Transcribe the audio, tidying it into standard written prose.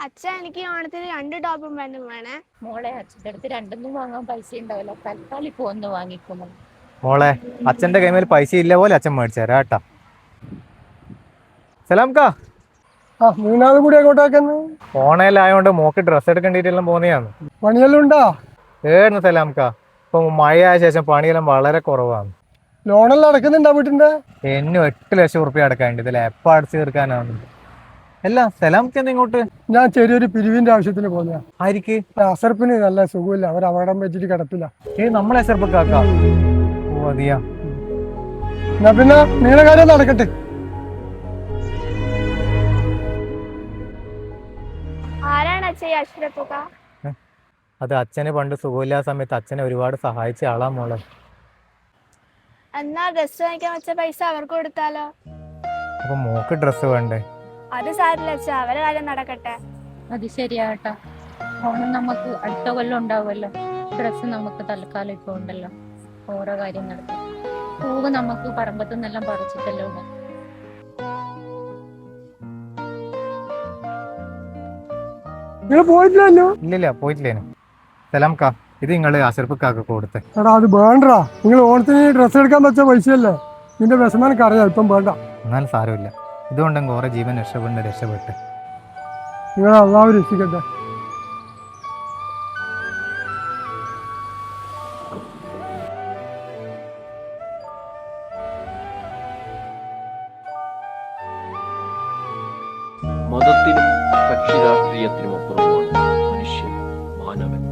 അച്ഛൻ എനിക്ക് ഓണത്തിന് 2 ടോപ്പും പാന്റും വേണേ. മോളെ അച്ഛൻ്റെ അടുത്ത് രണ്ടൊന്നും വാങ്ങാൻ പൈസ ഉണ്ടാവില്ല, തൽക്കാലം ഇപ്പൊ ഒന്ന് വാങ്ങിക്കുമോ. മോളെ അച്ഛന്റെ കൈമേൽ പൈസ ഇല്ല പോലെ അച്ഛൻ മേടിച്ചു തരാം കേട്ടാ. സലാംക്കാ, മൂന്നാമത് കൂടി അങ്ങോട്ടേക്കെന്ന് ഓണയിലായോണ്ട് മോക്ക് ഡ്രസ്സ് എടുക്കേണ്ടിട്ടെല്ലാം പോന്നെയാണ്. പണിയെല്ലാം ഉണ്ടോ? ഏന്ന് സലാംക്കാ, ഇപ്പൊ മഴയായ ശേഷം പണിയെല്ലാം വളരെ കുറവാണ്. ലോണെല്ലാം അടക്കുന്നുണ്ടോ വീട്ടിന്റെ? എന്നും 8 ലക്ഷം അടക്കാണ്ട്, ഇതിൽ എപ്പ അടച്ചു തീർക്കാനാണ്. അല്ല സലാംക്ക് ഇങ്ങോട്ട്? ഞാൻ ചെറിയൊരു പിരിവിന്റെ ആവശ്യത്തിന് പോന്നെയാ. ആയിരിക്ക്? അസർപ്പിന് നല്ല സുഖമില്ല, അവർ അപകടം വെച്ചിട്ട് കിടപ്പില്ല. നമ്മളെ ചെറുപ്പക്കാക്കാ? ഓ അതിയാ. എന്നാ പിന്നെ നിങ്ങളുടെ കാര്യം നടക്കട്ടെ. ആരാണ് അച്ഛൻ ഈ അഷ്റഫൊക്കെ? അത് അച്ഛന് പണ്ട് സുഖമില്ലാത്ത സമയത്ത് അച്ഛനെ ഒരുപാട് സഹായിച്ച ആളാ മോളെ. എന്നാ ഡ്രസ് വാങ്ങിക്കാൻ വെച്ച പൈസ അവർക്ക് കൊടുത്താലോ? അപ്പൊ മോക്ക് ഡ്രസ്സ് വേണ്ടേ? അത് സാരില്ല അച്ഛാ, അവരെ കാര്യം നടക്കട്ടെ. അത് ശരിയാട്ടാ, ഓണം നമുക്ക് അടുത്ത കൊല്ലം ഉണ്ടാവുമല്ലോ. ഡ്രസ്സ് നമുക്ക് തൽക്കാലം ഇപ്പൊ ഉണ്ടല്ലോ, ഓരോ കാര്യം നടക്കും. പൂവ് നമുക്ക് പറമ്പത്തു നിന്നെല്ലാം പറിച്ചിട്ടല്ലോ ഉണ്ട്. നിങ്ങൾ പോയിട്ടില്ലല്ലോ? ഇല്ലില്ല, പോയിട്ടില്ലേനു. സലാംക്കാ, ഇത് നിങ്ങള് അസർപ്പക്കാക്ക് കൊടുത്തേ. എടാ അത് വേണ്ടാ, നിങ്ങൾ ഓണത്തിന് ഡ്രസ്സ് എടുക്കാൻ വെച്ച പൈസയല്ലേ, നിന്റെ വിഷമാനക്ക് അറിയാം, ഇപ്പം വേണ്ട. എന്നാലും സാരമില്ല, ഇതുകൊണ്ടെങ്കിൽ ഓരോ ജീവൻ രക്ഷപ്പെട്ട്. നിങ്ങൾ അള്ളാഹു രക്ഷിക്കട്ടെ. മതത്തിനും കക്ഷി രാഷ്ട്രീയത്തിനും അപ്പുറമാണ് മനുഷ്യൻ, മാനവൻ.